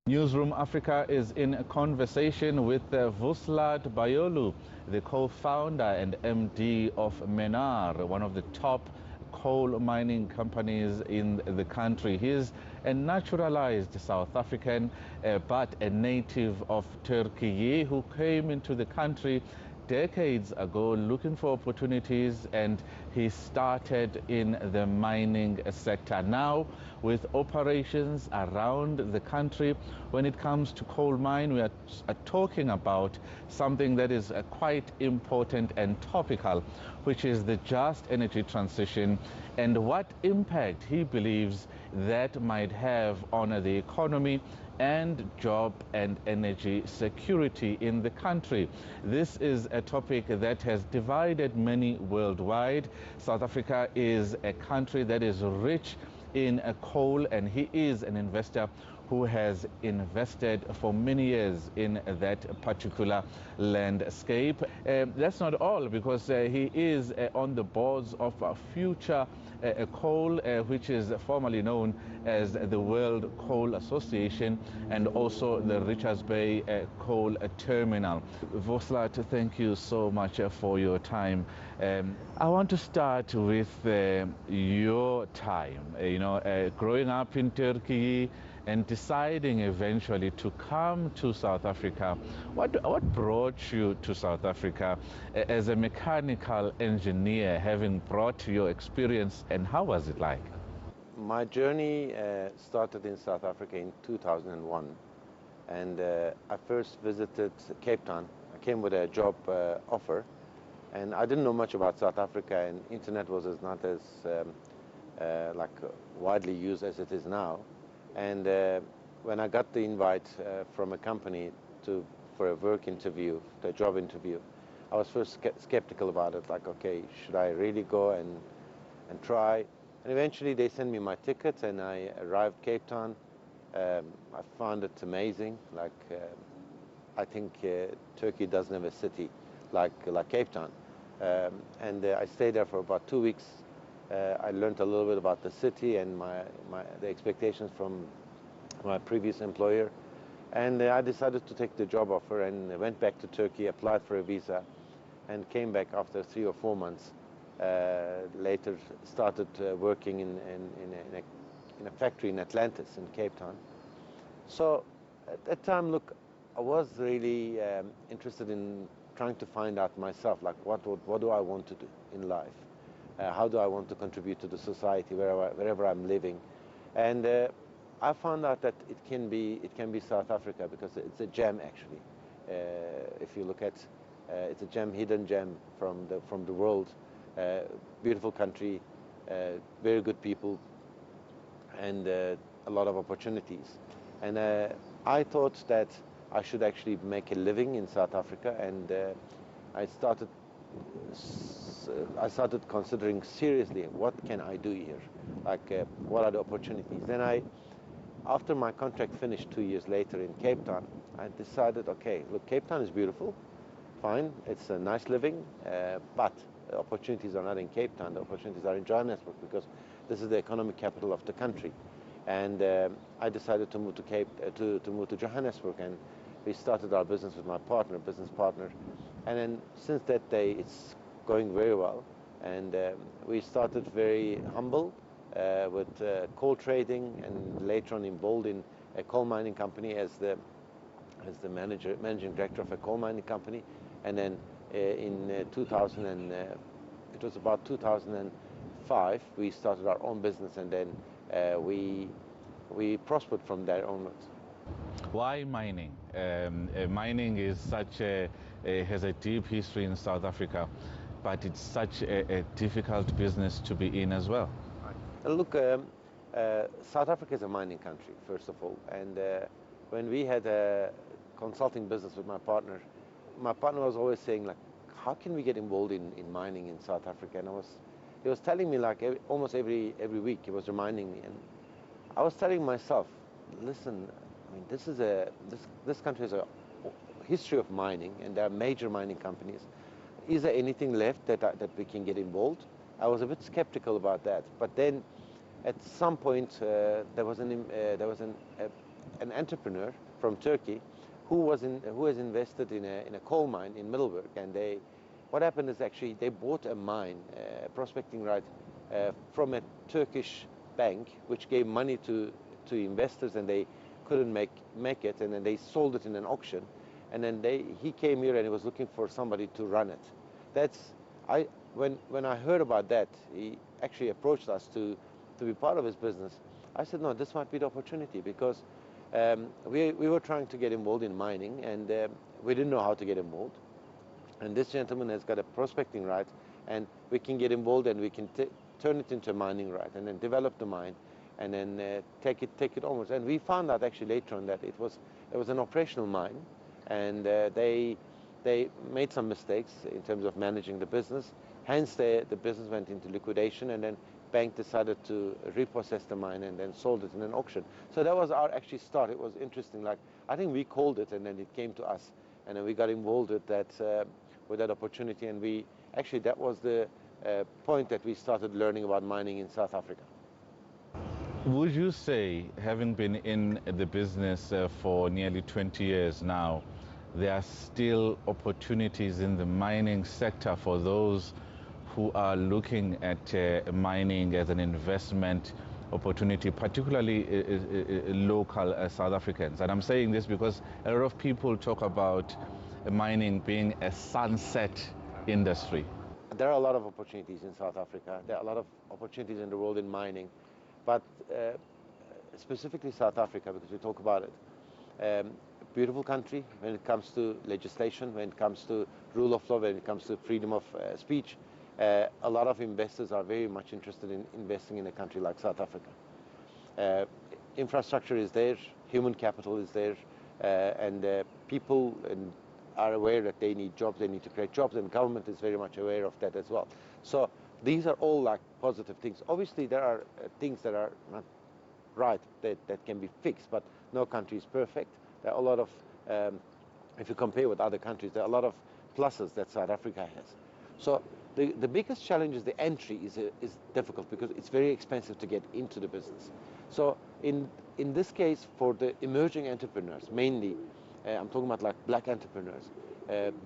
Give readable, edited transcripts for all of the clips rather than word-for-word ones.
Newzroom Afrika is in a conversation with Vuslat Bayoglu, the co-founder and MD of Menar, one of the top coal mining companies in the country. He is a naturalized South African, but a native of Turkey who came into the country decades ago looking for opportunities, and he started in the mining sector. Now, with operations around the country, when it comes to coal mine, we are talking about something that is quite important and topical, which is the just energy transition and what impact he believes that might have on the economy and job and energy security in the country. This is a topic that has divided many worldwide. South Africa is a country that is rich in coal, and he is an investor who has invested for many years in that particular landscape. That's not all, because he is on the boards of Future Coal, which is formerly known as the World Coal Association, and also the Richards Bay Coal Terminal. Vuslat, thank you so much for your time. I want to start with your time, growing up in Turkey and deciding eventually to come to South Africa. What brought you to South Africa as a mechanical engineer, having brought your experience, and how was it like? My journey started in South Africa in 2001, and I first visited Cape Town. I came with a job offer, and I didn't know much about South Africa, and internet was not as widely used as it is now. And when I got the invite from a company for a work interview, a job interview, I was first skeptical about it, like, okay, should I really go and try? And eventually they sent me my ticket, and I arrived Cape Town. I found it amazing. I think Turkey doesn't have a city like Cape Town. And I stayed there for about 2 weeks. I learned a little bit about the city and the expectations from my previous employer. And I decided to take the job offer and went back to Turkey, applied for a visa, and came back after 3 or 4 months. Later started working in a factory in Atlantis in Cape Town. So at that time, look, I was really interested in trying to find out myself, like what do I want to do in life? How do I want to contribute to the society wherever I'm living? And I found out that it can be South Africa, because it's a gem actually. If you look at it's a gem, hidden gem from the world. Beautiful country, very good people, and a lot of opportunities. And I thought that I should actually make a living in South Africa, and I started considering seriously, what can I do here? What are the opportunities? Then after my contract finished 2 years later in Cape Town, I decided, okay, look, Cape Town is beautiful, fine, it's a nice living, but the opportunities are not in Cape Town. The opportunities are in Johannesburg, because this is the economic capital of the country. And I decided to move to Johannesburg, and we started our business with my business partner. And then since that day, it's going very well. And we started very humble with coal trading, and later on involved in a coal mining company as the managing director of a coal mining company. And then in it was about 2005, we started our own business, and then we prospered from there onwards. Why mining? Mining is has a deep history in South Africa, but it's such a difficult business to be in as well. Look, South Africa is a mining country, first of all, and when we had a consulting business with my partner was always saying, like, how can we get involved in mining in South Africa? And he was telling me, like, almost every week he was reminding me, and I was telling myself, listen, I mean, this country has a history of mining, and there are major mining companies. Is there anything left that we can get involved? I was a bit skeptical about that, but then at some point there was an entrepreneur from Turkey who has invested in a coal mine in Middelburg, and what happened is actually they bought a mine, prospecting right, from a Turkish bank, which gave money to investors, and they couldn't make it, and then they sold it in an auction, and then he came here and he was looking for somebody to run it. When I heard about that, he actually approached us to be part of his business. I said, no, this might be the opportunity, because we were trying to get involved in mining, and we didn't know how to get involved. And this gentleman has got a prospecting right, and we can get involved, and we can turn it into a mining right, and then develop the mine, and then take it onwards. And we found out actually later on that it was an operational mine, and they made some mistakes in terms of managing the business. Hence, the business went into liquidation, and then bank decided to repossess the mine and then sold it in an auction. So that was our actually start. It was interesting. Like, I think we called it, and then it came to us, and then we got involved with that opportunity. And that was the point that we started learning about mining in South Africa. Would you say, having been in the business for nearly 20 years now, there are still opportunities in the mining sector for those who are looking at mining as an investment opportunity, particularly local South Africans? And I'm saying this because a lot of people talk about mining being a sunset industry. There are a lot of opportunities in South Africa. There are a lot of opportunities in the world in mining, but specifically South Africa, because we talk about it. Beautiful country when it comes to legislation, when it comes to rule of law, when it comes to freedom of speech. A lot of investors are very much interested in investing in a country like South Africa. Infrastructure is there, human capital is there, and people are aware that they need jobs, they need to create jobs, and government is very much aware of that as well. So these are all like positive things. Obviously there are things that are not right, that can be fixed, but no country is perfect. There are a lot of, if you compare with other countries, there are a lot of pluses that South Africa has. So the biggest challenge is the entry is difficult, because it's very expensive to get into the business. So in this case, for the emerging entrepreneurs, mainly, I'm talking about like black entrepreneurs,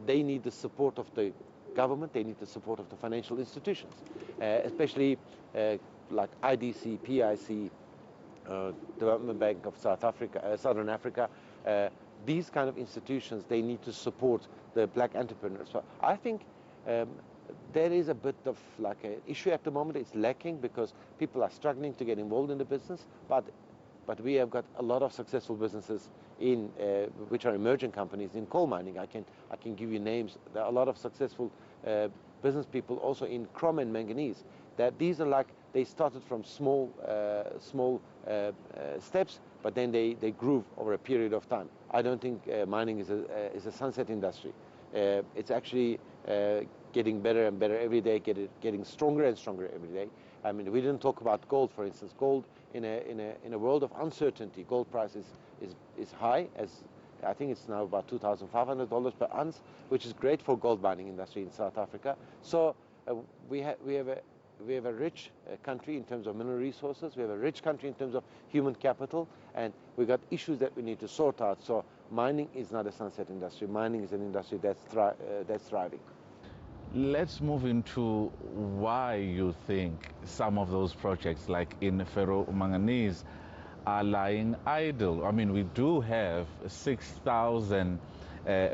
they need the support of the government, they need the support of the financial institutions, especially like IDC, PIC, Development Bank of Southern Africa. These kind of institutions, they need to support the black entrepreneurs. So I think there is a bit of like an issue at the moment. It's lacking because people are struggling to get involved in the business, but we have got a lot of successful businesses in which are emerging companies in coal mining. I can give you names. There are a lot of successful business people also in chrome and manganese. That these are like, they started from small steps, but then they grew over a period of time. I don't think mining is a sunset industry. It's actually getting better and better every day, getting stronger and stronger every day. I mean, we didn't talk about gold, for instance. Gold in a world of uncertainty, gold price is high, as I think it's now about $2,500 per ounce, which is great for gold mining industry in South Africa. So we have a rich country in terms of mineral resources. We have a rich country in terms of human capital, and we got issues that we need to sort out. So mining is not a sunset industry. Mining is an industry that's thriving. Let's move into why you think some of those projects, like in ferro-manganese, are lying idle. I mean, we do have 6,000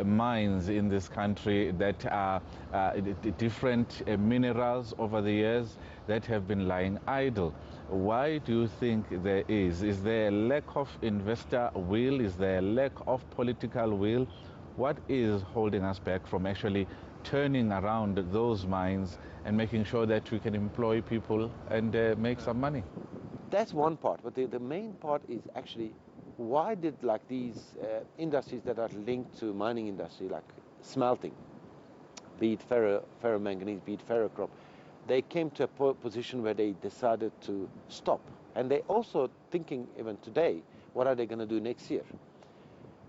mines in this country that are different minerals over the years that have been lying idle. Why do you think there is? Is there a lack of investor will? Is there a lack of political will? What is holding us back from actually turning around those mines and making sure that we can employ people and make some money? That's one part, but the main part is actually, why did like these industries that are linked to mining industry, like smelting, be it ferro-manganese, be it ferrochrome, they came to a position where they decided to stop. And they also thinking even today, what are they going to do next year?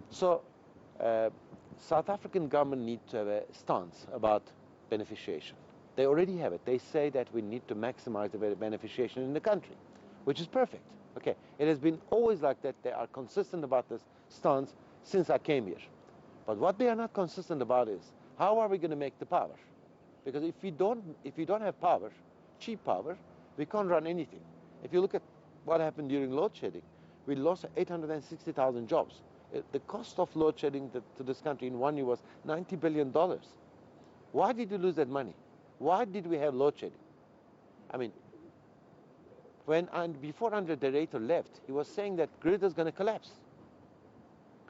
So South African government need to have a stance about beneficiation. They already have it. They say that we need to maximize the beneficiation in the country, which is perfect. Okay, it has been always like that. They are consistent about this stance since I came here. But what they are not consistent about is how are we going to make the power? Because if we don't have power, cheap power, we can't run anything. If you look at what happened during load shedding, we lost 860,000 jobs. The cost of load shedding to this country in 1 year was $90 billion. Why did we lose that money? Why did we have load shedding? I mean, before Andre de Ruyter left, he was saying that grid is going to collapse.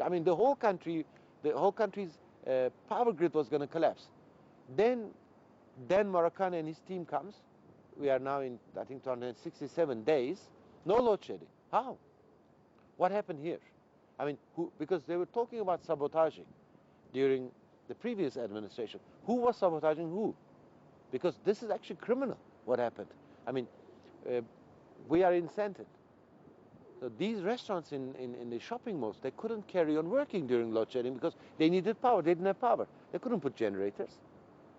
I mean, the whole country's power grid was going to collapse. Then Marokkan and his team comes. We are now in, I think, 267 days. No load shedding. How? What happened here? I mean, because they were talking about sabotaging during the previous administration. Who was sabotaging who? Because this is actually criminal, what happened. I mean, we are incented. So these restaurants in the shopping malls, they couldn't carry on working during load shedding because they needed power. They didn't have power. They couldn't put generators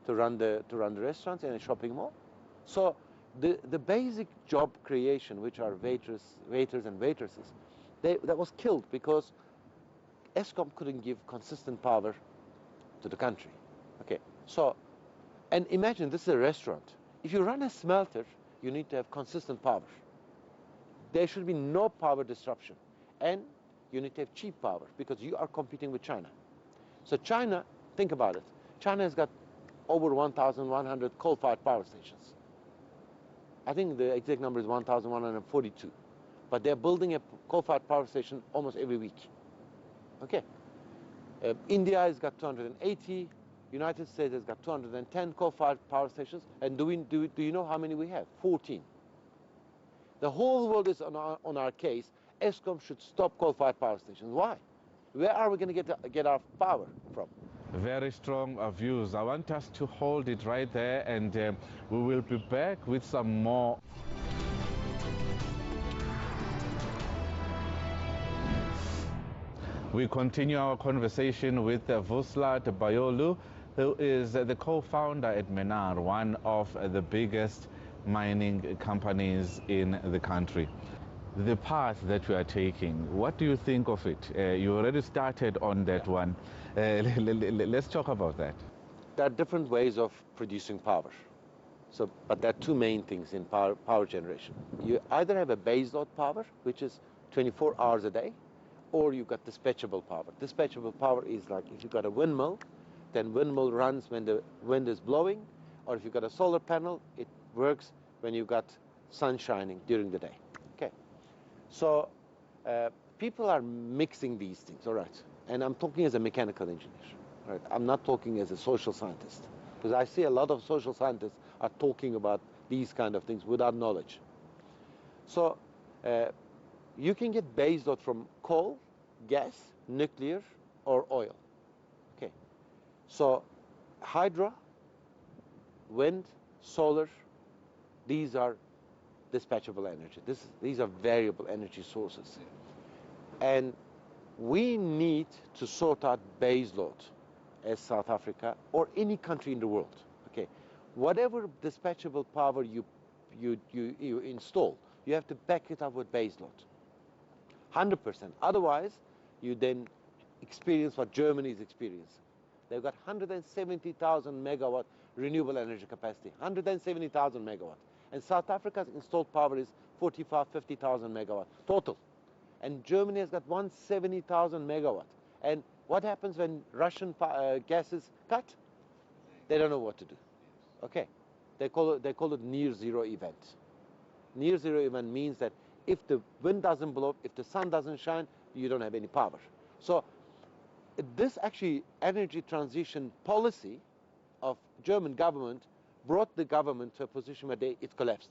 to run the restaurants in a shopping mall. So the basic job creation, which are waiters and waitresses, that was killed because Eskom couldn't give consistent power to the country. Okay, so, and imagine this is a restaurant. If you run a smelter, you need to have consistent power. There should be no power disruption. And you need to have cheap power because you are competing with China. So China, think about it. China has got over 1,100 coal-fired power stations. I think the exact number is 1,142. But they're building a coal-fired power station almost every week. Okay. India has got 280. United States has got 210 coal-fired power stations. And do you know how many we have? 14. The whole world is on our case. Eskom should stop coal-fired power stations. Why? Where are we going to get our power from? Very strong views. I want us to hold it right there, and we will be back with some more. We continue our conversation with Vuslat Bayoglu, who is the co-founder at Menar, one of the biggest mining companies in the country. The path that we are taking, what do you think of it? You already started on that one. Let's talk about that. There are different ways of producing power. But there are two main things in power generation. You either have a baseload power, which is 24 hours a day, or you've got dispatchable power. Dispatchable power is like if you've got a windmill, then windmill runs when the wind is blowing, or if you've got a solar panel, it works when you've got sun shining during the day. Okay. So people are mixing these things, all right? And I'm talking as a mechanical engineer, right? I'm not talking as a social scientist, because I see a lot of social scientists are talking about these kind of things without knowledge. So you can get base load from coal, gas, nuclear, or oil. Okay. So hydro, wind, solar, these are dispatchable energy. These are variable energy sources. And we need to sort out base load as South Africa or any country in the world. Okay. Whatever dispatchable power you install, you have to back it up with base load. 100%. Otherwise, you then experience what Germany is experiencing. They've got 170,000 megawatt renewable energy capacity, 170,000 megawatt. And South Africa's installed power is 50,000 megawatt total. And Germany has got 170,000 megawatt. And what happens when Russian gas is cut? They don't know what to do. Okay, they call it near zero event. Near zero event means that if the wind doesn't blow, if the sun doesn't shine, you don't have any power. So this actually energy transition policy of German government brought the government to a position where it collapsed.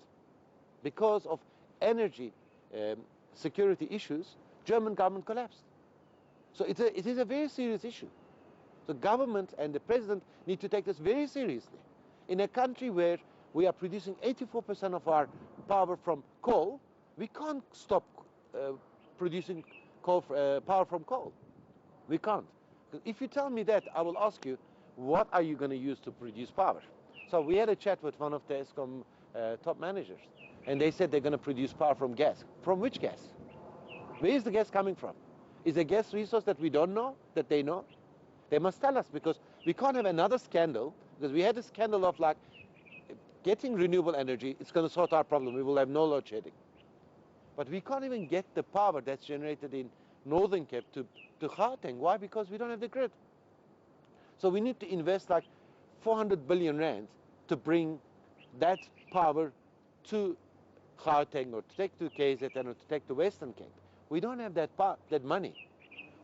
Because of energy security issues, German government collapsed. So it is a very serious issue. The government and the president need to take this very seriously. In a country where we are producing 84% of our power from coal, we can't stop producing power from coal. We can't. If you tell me that, I will ask you, what are you going to use to produce power? So we had a chat with one of the Eskom top managers, and they said they're going to produce power from gas. From which gas? Where is the gas coming from? Is a gas resource that we don't know, that they know? They must tell us, because we can't have another scandal, because we had a scandal of like getting renewable energy, it's going to sort our problem, we will have no load shedding. But we can't even get the power that's generated in Northern Cape to Gauteng. Why? Because we don't have the grid. So we need to invest like 400 billion rands to bring that power to Gauteng, or to take to KZN, or to take to Western Cape. We don't have that money.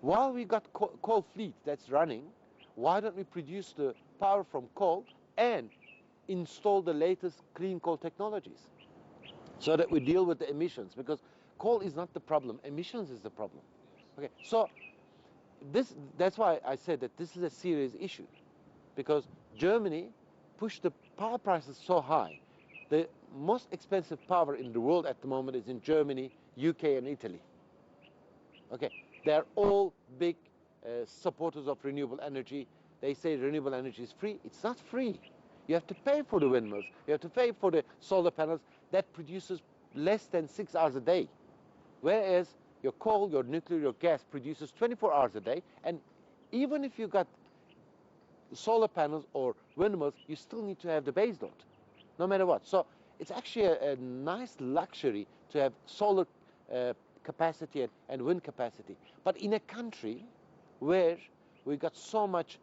While we got coal fleet that's running, why don't we produce the power from coal and install the latest clean coal technologies so that we deal with the emissions? Because coal is not the problem, emissions is the problem. Okay, so that's why I said that this is a serious issue, because Germany pushed the power prices so high. The most expensive power in the world at the moment is in Germany, UK and Italy. Okay, they're all big supporters of renewable energy. They say renewable energy is free. It's not free. You have to pay for the windmills. You have to pay for the solar panels that produces less than 6 hours a day. Whereas your coal, your nuclear, your gas produces 24 hours a day. And even if you got solar panels or windmills, you still need to have the base load, no matter what. So it's actually a nice luxury to have solar capacity and wind capacity. But in a country where we got so much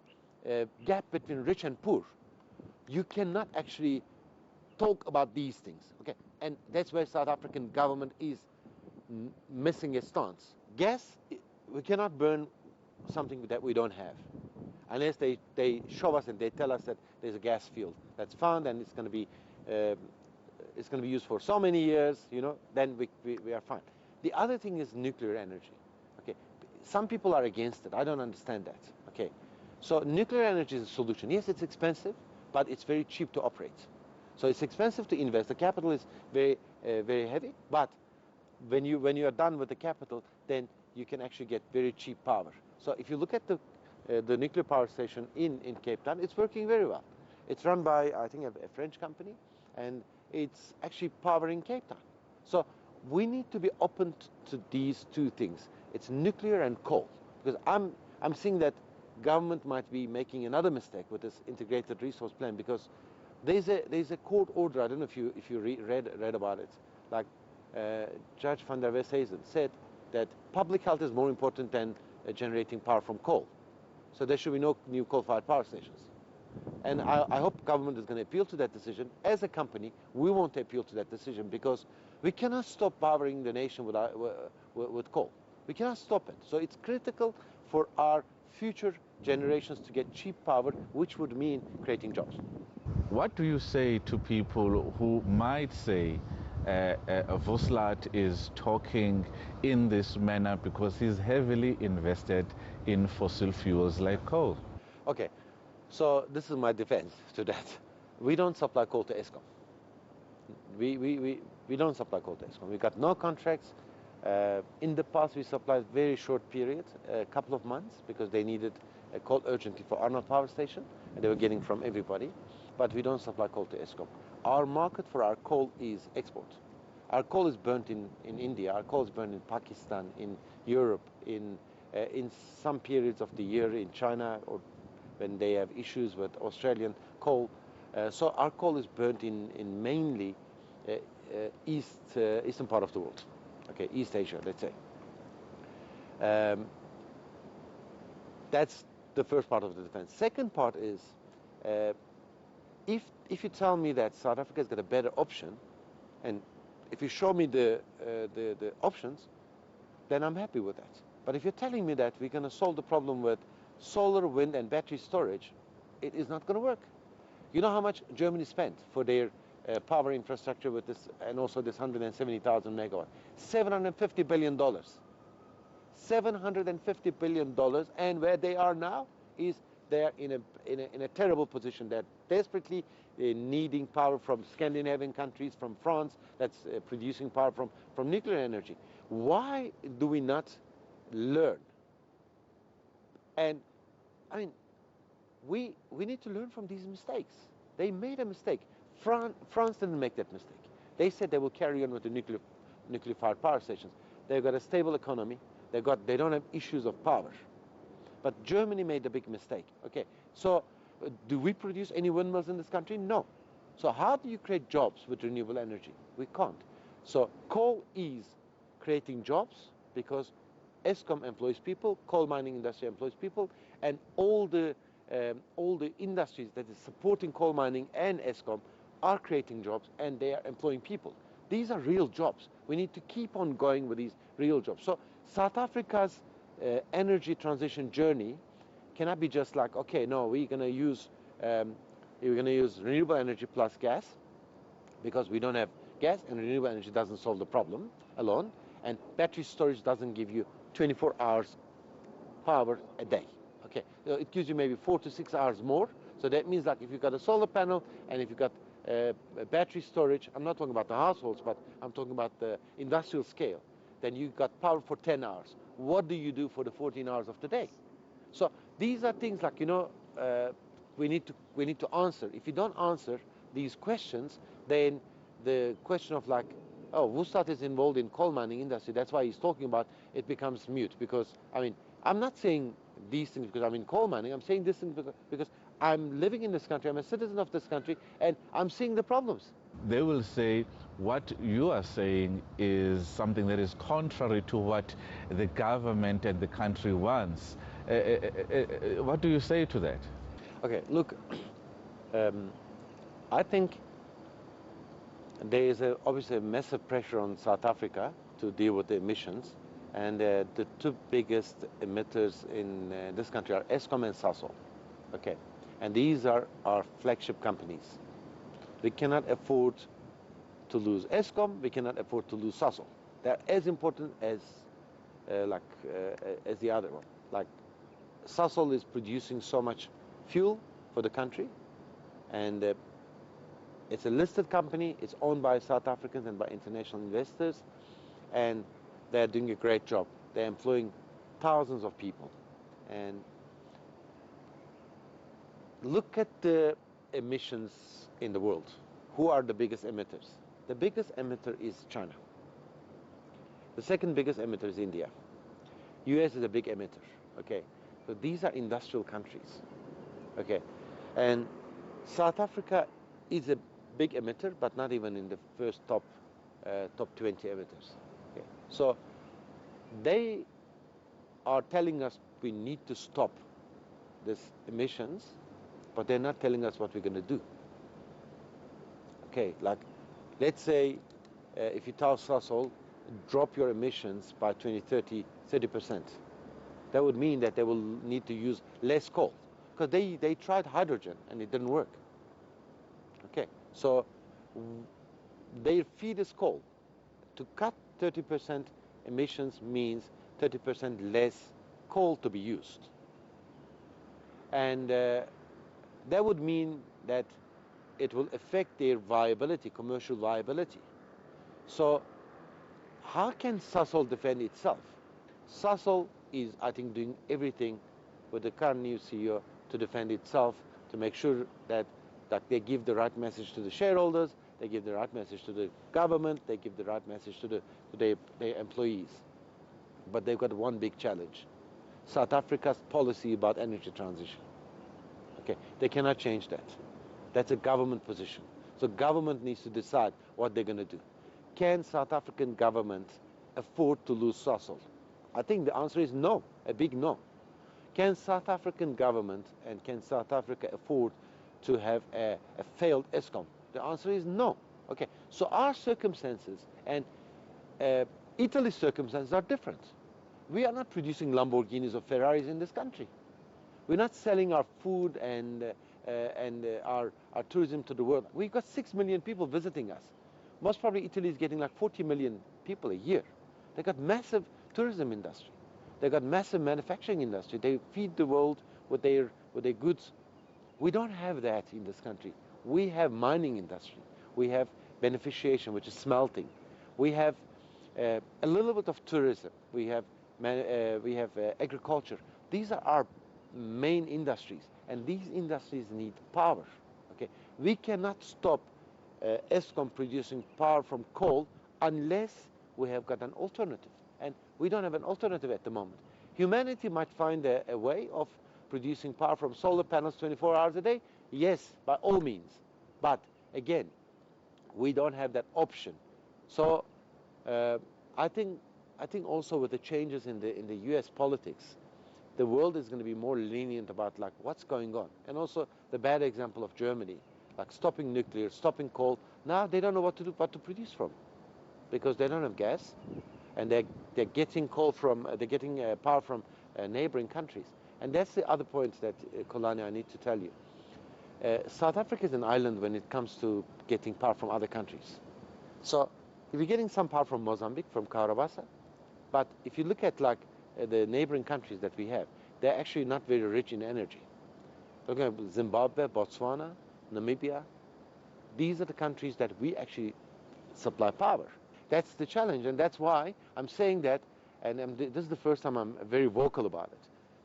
gap between rich and poor, you cannot actually talk about these things. Okay, and that's where South African government is missing a stance. Gas, we cannot burn something that we don't have, unless they show us and they tell us that there's a gas field that's found and it's going to be used for so many years, you know, then we are fine. The other thing is nuclear energy. Okay, some people are against it. I don't understand that. Okay, so nuclear energy is a solution. Yes, it's expensive, but it's very cheap to operate. So it's expensive to invest. The capital is very very heavy, but when you are done with the capital, then you can actually get very cheap power. So if you look at the nuclear power station in Cape Town, it's working very well. It's run by, I think, a French company, and it's actually powering Cape Town. So we need to be open to these two things. It's nuclear and coal, because I'm seeing that government might be making another mistake with this integrated resource plan, because there's a court order. I don't know if you read about it. Like Judge van der Westhuizen said that public health is more important than generating power from coal. So there should be no new coal-fired power stations. And I hope government is going to appeal to that decision. As a company, we won't appeal to that decision, because we cannot stop powering the nation with coal. We cannot stop it. So it's critical for our future generations to get cheap power, which would mean creating jobs. What do you say to people who might say Vuslat is talking in this manner because he's heavily invested in fossil fuels like coal? Okay, so this is my defense to that. We don't supply coal to Eskom. We don't supply coal to Eskom. We got no contracts. In the past, we supplied very short periods, a couple of months, because they needed coal urgently for Arnold Power Station, and they were getting from everybody. But we don't supply coal to Eskom. Our market for our coal is export. Our coal is burnt in India. Our coal is burnt in Pakistan, in Europe, in some periods of the year in China, or when they have issues with Australian coal. So our coal is burnt in mainly eastern part of the world. Okay, East Asia, let's say. That's the first part of the defense. Second part is, if you tell me that South Africa's got a better option, and if you show me the options, then I'm happy with that. But if you're telling me that we're going to solve the problem with solar, wind, and battery storage, it is not going to work. You know how much Germany spent for their power infrastructure with this, and also this 170,000 megawatt? $750 billion. $750 billion, and where they are now is they're in a terrible position. They're desperately needing power from Scandinavian countries, from France, that's producing power from nuclear energy. Why do we not learn? And I mean, we need to learn from these mistakes. They made a mistake. France didn't make that mistake. They said they will carry on with the nuclear-fired power stations. They've got a stable economy. They don't have issues of power. But Germany made a big mistake. Okay, so do we produce any windmills in this country? No. So how do you create jobs with renewable energy? We can't. So coal is creating jobs because Eskom employs people, coal mining industry employs people, and all the industries that is supporting coal mining and Eskom are creating jobs, and they are employing people. These are real jobs. We need to keep on going with these real jobs. So South Africa's energy transition journey cannot be just like, okay, no, we're going to use renewable energy plus gas, because we don't have gas, and renewable energy doesn't solve the problem alone, and battery storage doesn't give you 24 hours power a day. Okay, so it gives you maybe 4 to 6 hours more. So that means that if you've got a solar panel and if you've got battery storage, I'm not talking about the households, but I'm talking about the industrial scale, then you've got power for 10 hours. What do you do for the 14 hours of the day? So these are things like, we need to answer. If you don't answer these questions, then the question of like, oh, Vuslat is involved in coal mining industry, that's why he's talking about, it becomes mute. Because, I mean, I'm not saying these things because I'm in coal mining. I'm saying this thing because I'm living in this country, I'm a citizen of this country, and I'm seeing the problems. They will say what you are saying is something that is contrary to what the government and the country wants. What do you say to that? Okay, look, I think there is obviously a massive pressure on South Africa to deal with the emissions, and the two biggest emitters in this country are Eskom and Sasol. Okay, and these are our flagship companies. We cannot afford to lose Eskom. We cannot afford to lose Sasol. They're as important as the other one. Like Sasol is producing so much fuel for the country, and it's a listed company. It's owned by South Africans and by international investors, and they're doing a great job. They're employing thousands of people. And look at the emissions in the world. Who are the biggest emitters? The biggest emitter is China. The second biggest emitter is India. US is a big emitter. Okay, so these are industrial countries. Okay, and South Africa is a big emitter, but not even in the first top 20 emitters. Okay. So they are telling us we need to stop these emissions, but they're not telling us what we're going to do. Okay, like let's say if you tell Sasol, drop your emissions by 2030, 30%. That would mean that they will need to use less coal, because they tried hydrogen and it didn't work. Okay, so their feed is coal. To cut 30% emissions means 30% less coal to be used. And that would mean that it will affect their viability, commercial viability. So how can Sasol defend itself? Sasol is, I think, doing everything with the current new CEO to defend itself, to make sure that they give the right message to the shareholders, they give the right message to the government, they give the right message to their employees. But they've got one big challenge: South Africa's policy about energy transition. Okay, they cannot change that. That's a government position. So government needs to decide what they're going to do. Can South African government afford to lose Sasol? I think the answer is no, a big no. Can South African government and can South Africa afford to have a failed Eskom? The answer is no. Okay, so our circumstances and Italy's circumstances are different. We are not producing Lamborghinis or Ferraris in this country. We're not selling our food and our tourism to the world. We've got 6 million people visiting us. Most probably Italy is getting like 40 million people a year. They've got massive tourism industry. They've got massive manufacturing industry. They feed the world with their goods. We don't have that in this country. We have mining industry. We have beneficiation, which is smelting. We have a little bit of tourism. We have agriculture. These are our main industries, and these industries need power. Okay, we cannot stop Eskom producing power from coal unless we have got an alternative. And we don't have an alternative at the moment. Humanity might find a way of producing power from solar panels 24 hours a day. Yes, by all means. But again, we don't have that option. So I think also with the changes in the U.S. politics, the world is going to be more lenient about like what's going on. And also the bad example of Germany, like stopping nuclear, stopping coal. Now they don't know what to do, what to produce from, because they don't have gas, and they're getting coal from they're getting power from neighboring countries. And that's the other point that Xolani, I need to tell you. South Africa is an island when it comes to getting power from other countries. So if you're getting some power from Mozambique, from Karabasa, but if you look at like the neighboring countries that we have, they're actually not very rich in energy. Looking at Zimbabwe, Botswana, Namibia, these are the countries that we actually supply power. That's the challenge, and that's why I'm saying that, and this is the first time I'm very vocal about it.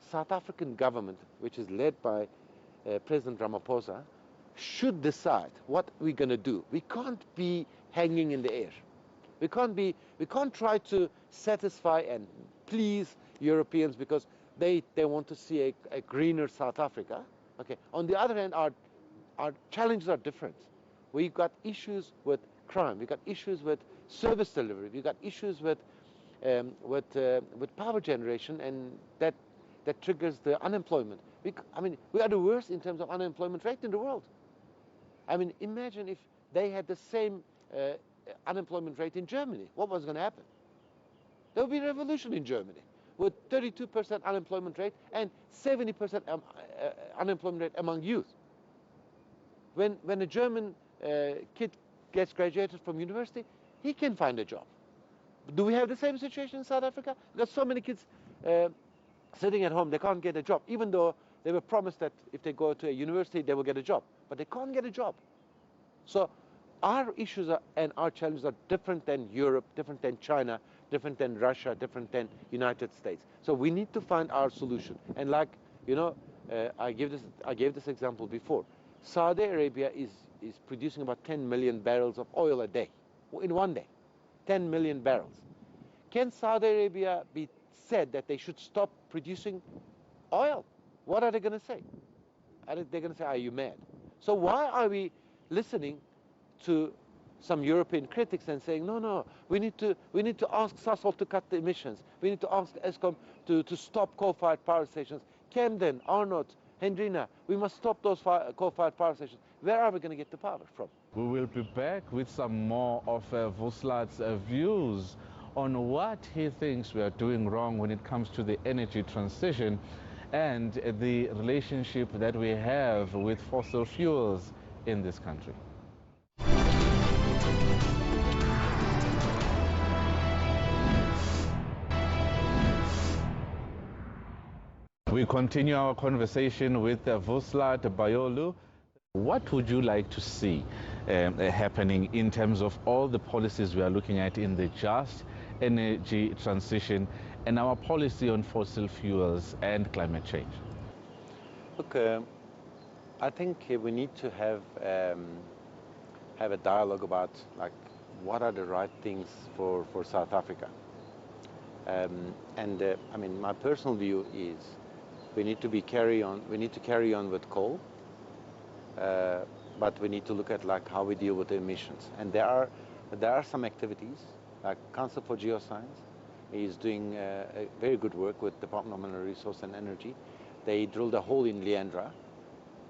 South African government, which is led by President Ramaphosa, should decide what we're going to do. We can't be hanging in the air. We can't try to satisfy and please Europeans because they want to see a greener South Africa. Okay. On the other hand, our challenges are different. We've got issues with crime. We've got issues with service delivery. We've got issues with power generation, and that triggers the unemployment. I mean, we are the worst in terms of unemployment rate in the world. I mean, imagine if they had the same unemployment rate in Germany. What was going to happen? There would be a revolution in Germany with 32% unemployment rate and 70% unemployment rate among youth. When a German kid gets graduated from university, he can find a job. Do we have the same situation in South Africa? Because so many kids sitting at home, they can't get a job, even though they were promised that if they go to a university, they will get a job. But they can't get a job. So our issues and our challenges are different than Europe, different than China, different than Russia, different than United States. So we need to find our solution. And like, you know, I gave this example before. Saudi Arabia is producing about 10 million barrels of oil a day, in one day. 10 million barrels. Can Saudi Arabia be said that they should stop producing oil? What are they going to say? They're going to say, are you mad? So why are we listening to some European critics and saying, no, we need to ask Sasol to cut the emissions. We need to ask Eskom to stop coal-fired power stations. Camden, Arnott, Hendrina, we must stop those coal-fired power stations. Where are we going to get the power from? We will be back with some more of Vuslat's views on what he thinks we are doing wrong when it comes to the energy transition and the relationship that we have with fossil fuels in this country. We continue our conversation with Vuslat Bayoglu. What would you like to see happening in terms of all the policies we are looking at in the just energy transition and our policy on fossil fuels and climate change? Look, I think we need to have a dialogue about like what are the right things for South Africa. I mean, my personal view is we need to carry on with coal, but we need to look at like how we deal with the emissions. And there are some activities like Council for Geoscience is doing very good work with Department of Mineral Resource and Energy. They drilled a hole in Leandra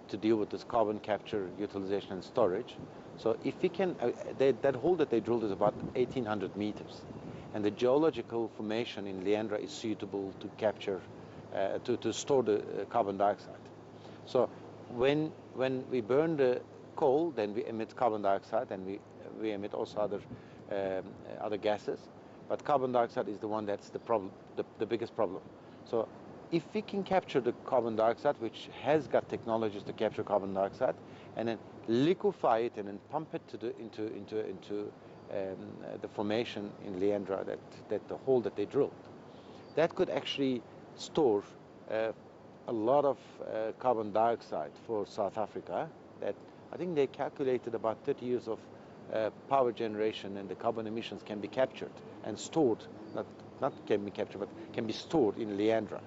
to deal with this carbon capture, utilization and storage. So if we can, that hole that they drilled is about 1,800 meters. And the geological formation in Leandra is suitable to capture, to store the carbon dioxide. So when we burn the coal, then we emit carbon dioxide, and we emit also other gases. But carbon dioxide is the one that's the problem, the biggest problem. So if we can capture the carbon dioxide, which has got technologies to capture carbon dioxide, and then liquefy it and then pump it into the formation in Leandra, that the hole that they drilled, that could actually store a lot of carbon dioxide for South Africa that I think they calculated about 30 years of power generation, and the carbon emissions can be captured and stored, not can be captured, but can be stored in Leandra.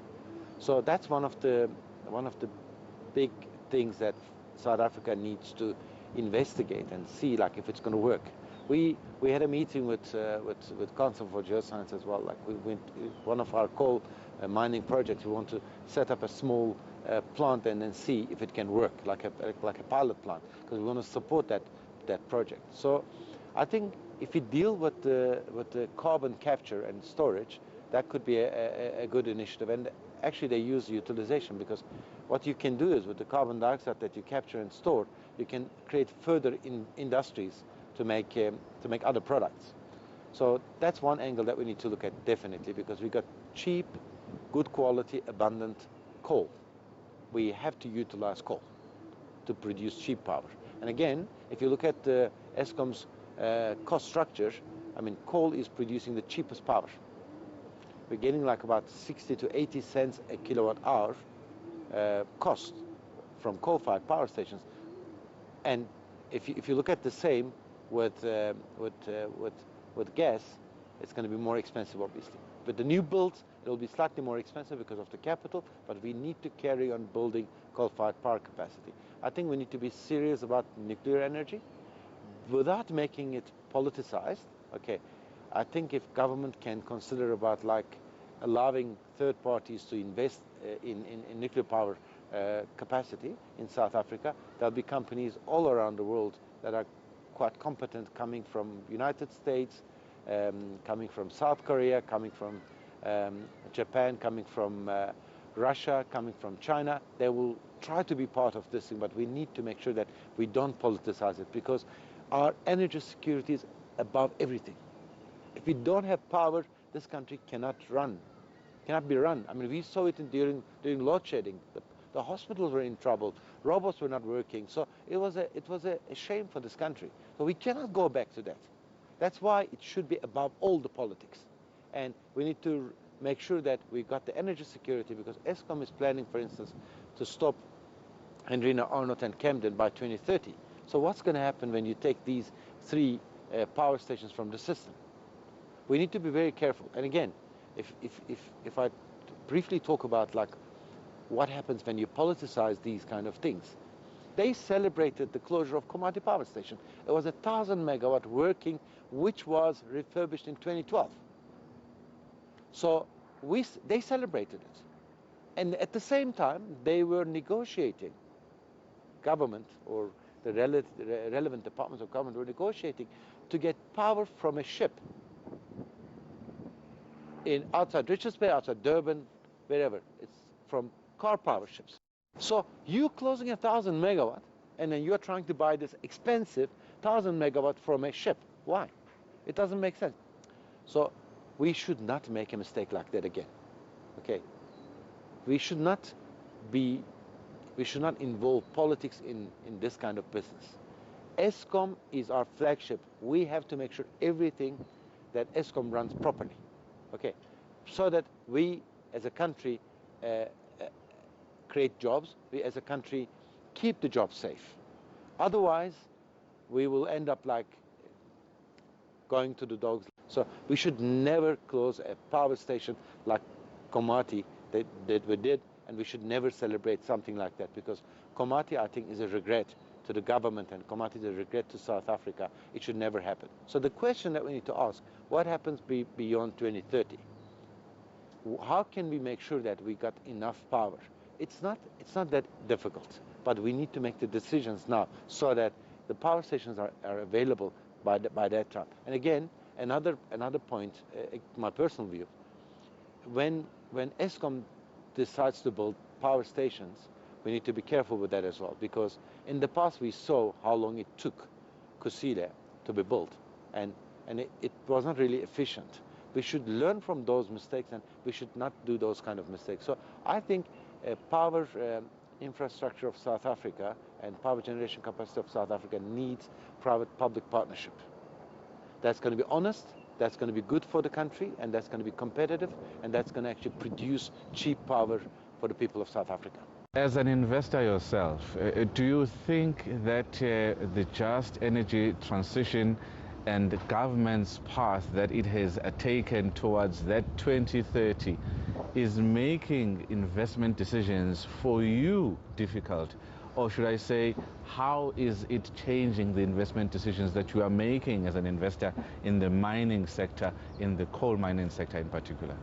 So that's one of the big things that South Africa needs to investigate and see, like, if it's going to work. We had a meeting with Council for Geoscience as well. Like, we went, one of our coal mining projects, we want to set up a small plant and then see if it can work, like a pilot plant, because we want to support that project. So I think if we deal with the carbon capture and storage, that could be a good initiative. And actually they use utilization, because what you can do is, with the carbon dioxide that you capture and store, you can create further industries to make other products. So that's one angle that we need to look at, definitely, because we got cheap, good quality, abundant coal. We have to utilize coal to produce cheap power. And again, if you look at Eskom's cost structure, I mean, coal is producing the cheapest power. We're getting like about 60 to 80 cents a kilowatt hour cost from coal-fired power stations. And if you look at the same with gas, it's going to be more expensive, obviously. But the new builds, it'll be slightly more expensive because of the capital, but we need to carry on building coal-fired power capacity. I think we need to be serious about nuclear energy without making it politicized. Okay, I think if government can consider about, like, allowing third parties to invest in nuclear power capacity in South Africa, there'll be companies all around the world that are quite competent, coming from United States, coming from South Korea, coming from Japan, coming from Russia, coming from China. They will try to be part of this thing, but we need to make sure that we don't politicize it, because our energy security is above everything. If we don't have power, this country cannot be run. I mean, we saw it during load shedding. The hospitals were in trouble. Robots were not working. So it was a shame for this country. So we cannot go back to that. That's why it should be above all the politics. And we need to make sure that we got the energy security, because Eskom is planning, for instance, to stop Hendrina, Arnott and Camden by 2030. So what's going to happen when you take these three power stations from the system? We need to be very careful. And again, if I briefly talk about, like, what happens when you politicize these kind of things. They celebrated the closure of Komati Power Station. It was 1,000 megawatt working, which was refurbished in 2012. So they celebrated it. And at the same time, they were negotiating, government or the relevant departments of government were negotiating to get power from a ship outside Richards Bay, outside Durban, wherever. It's from car power ships. So you closing 1,000 megawatt, and then you're trying to buy this expensive 1,000 megawatt from a ship. Why? It doesn't make sense. So we should not make a mistake like that again. Okay? We should not involve politics in this kind of business. Eskom is our flagship. We have to make sure everything that Eskom runs properly. Okay? So that we as a country create jobs, we as a country keep the jobs safe. Otherwise, we will end up like going to the dogs. So we should never close a power station like Komati that we did, and we should never celebrate something like that, because Komati, I think, is a regret to the government, and Komati is a regret to South Africa. It should never happen. So the question that we need to ask, what happens beyond 2030? How can we make sure that we got enough power? It's not that difficult, but we need to make the decisions now so that the power stations are available by that time. And again, another point, my personal view, when Eskom decides to build power stations, we need to be careful with that as well, because in the past we saw how long it took Kusile to be built, and it was not really efficient. We should learn from those mistakes, and we should not do those kind of mistakes. So I think power infrastructure of South Africa and power generation capacity of South Africa needs private-public partnership. That's going to be honest, that's going to be good for the country, and that's going to be competitive, and that's going to actually produce cheap power for the people of South Africa. As an investor yourself, do you think that the just energy transition and the government's path that it has taken towards that 2030 is making investment decisions for you difficult? Or should I say, how is it changing the investment decisions that you are making as an investor in the mining sector, in the coal mining sector in particular?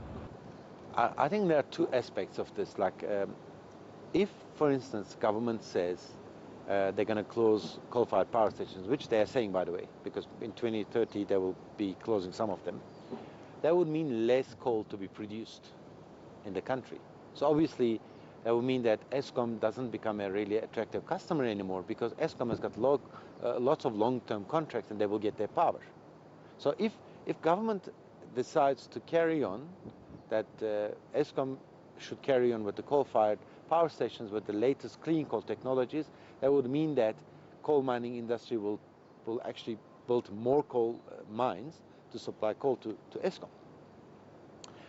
I think there are two aspects of this. Like, if, for instance, government says they're going to close coal-fired power stations, which they are saying, by the way, because in 2030 they will be closing some of them, that would mean less coal to be produced in the country. So obviously, that would mean that Eskom doesn't become a really attractive customer anymore, because Eskom has got lots of long-term contracts and they will get their power. So if government decides to carry on, that Eskom should carry on with the coal-fired power stations with the latest clean coal technologies, that would mean that coal mining industry will actually build more coal mines to supply coal to Eskom.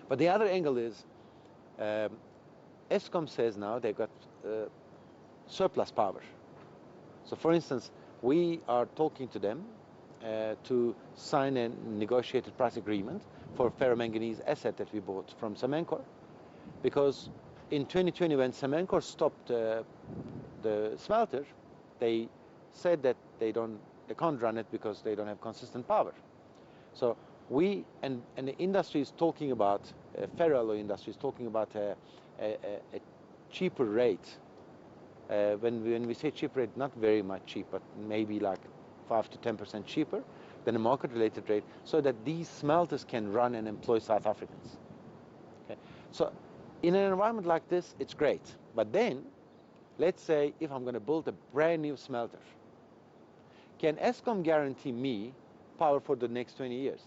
But the other angle is, Eskom says now they've got surplus power. So for instance, we are talking to them to sign a negotiated price agreement for ferromanganese asset that we bought from Samancor, because in 2020 when Samancor stopped the smelter, they said that they can't run it because they don't have consistent power. So we and the industry is talking about, ferroalloy industry is talking about a cheaper rate. When we say cheaper rate, not very much cheap, but maybe like 5 to 10% cheaper than a market-related rate, so that these smelters can run and employ South Africans. Okay? So in an environment like this, it's great. But then, let's say if I'm going to build a brand new smelter, can Eskom guarantee me power for the next 20 years?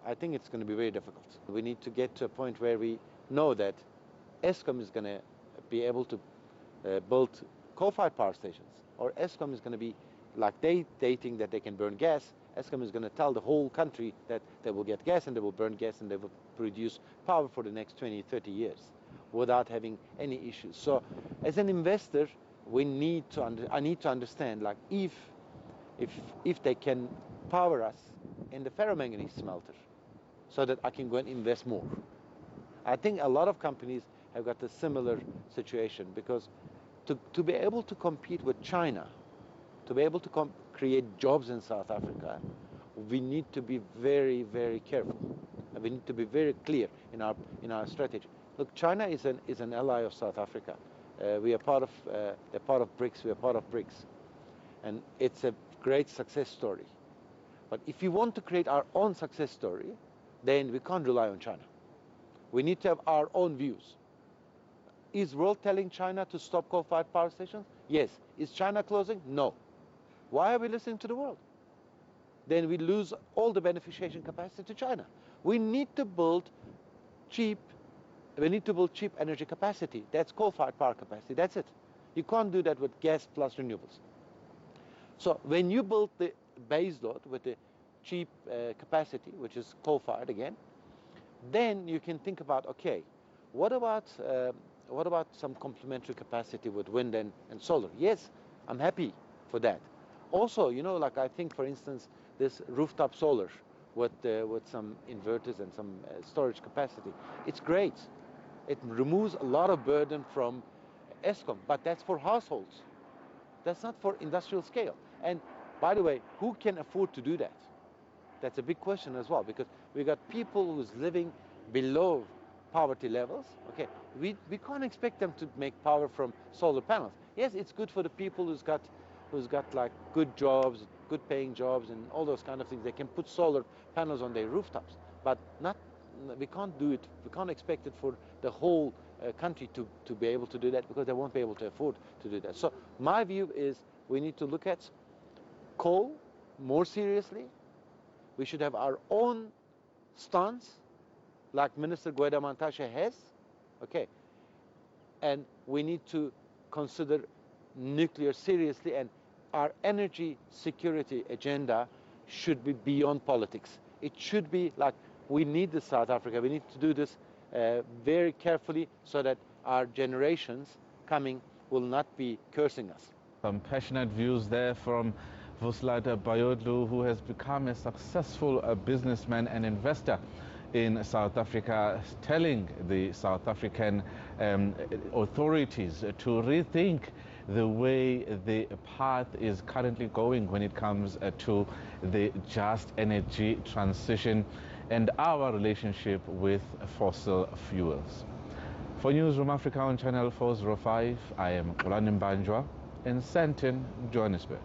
I think it's going to be very difficult. We need to get to a point where we know that Eskom is going to be able to build coal-fired power stations, or Eskom is going to be, like they think that they can burn gas. Eskom is going to tell the whole country that they will get gas and they will burn gas and they will produce power for the next 20, 30 years without having any issues. So as an investor, I need to understand, like, if they can power us in the ferromanganese smelter, so that I can go and invest more. I think a lot of companies have got a similar situation, because to be able to compete with China, to be able to create jobs in South Africa, we need to be very, very careful. And we need to be very clear in our strategy. Look, China is an ally of South Africa. We are part of they're part of BRICS. We are part of BRICS, and it's a great success story. But if we want to create our own success story, then we can't rely on China. We need to have our own views. Is world telling China to stop coal-fired power stations? Yes. Is China closing? No. Why are we listening to the world? Then we lose all the beneficiation capacity to China. We need to build cheap energy capacity. That's coal-fired power capacity. That's it. You can't do that with gas plus renewables. So when you build the base load with the cheap capacity, which is coal-fired again, then you can think about, okay, what about some complementary capacity with wind and solar? Yes, I'm happy for that. Also, you know, like I think, for instance, this rooftop solar with some inverters and some storage capacity, it's great. It removes a lot of burden from Eskom, but that's for households. That's not for industrial scale. And by the way, who can afford to do that? That's a big question as well, because we got people who's living below poverty levels. Okay, we can't expect them to make power from solar panels. Yes, it's good for the people who's got like good jobs, good paying jobs, and all those kind of things. They can put solar panels on their rooftops, but we can't do it. We can't expect it for the whole country to be able to do that, because they won't be able to afford to do that. So my view is we need to look at coal more seriously. We should have our own stance, like Minister Gweda Mantashe has, okay? And we need to consider nuclear seriously, and our energy security agenda should be beyond politics. It should be like, we need this South Africa. We need to do this very carefully, so that our generations coming will not be cursing us. Some passionate views there from Vuslat Bayoglu, who has become a successful businessman and investor in South Africa, telling the South African authorities to rethink the way the path is currently going when it comes to the just energy transition and our relationship with fossil fuels. For Newzroom Afrika on Channel 405, I am Xolani Mbanjwa in Sandton, Johannesburg.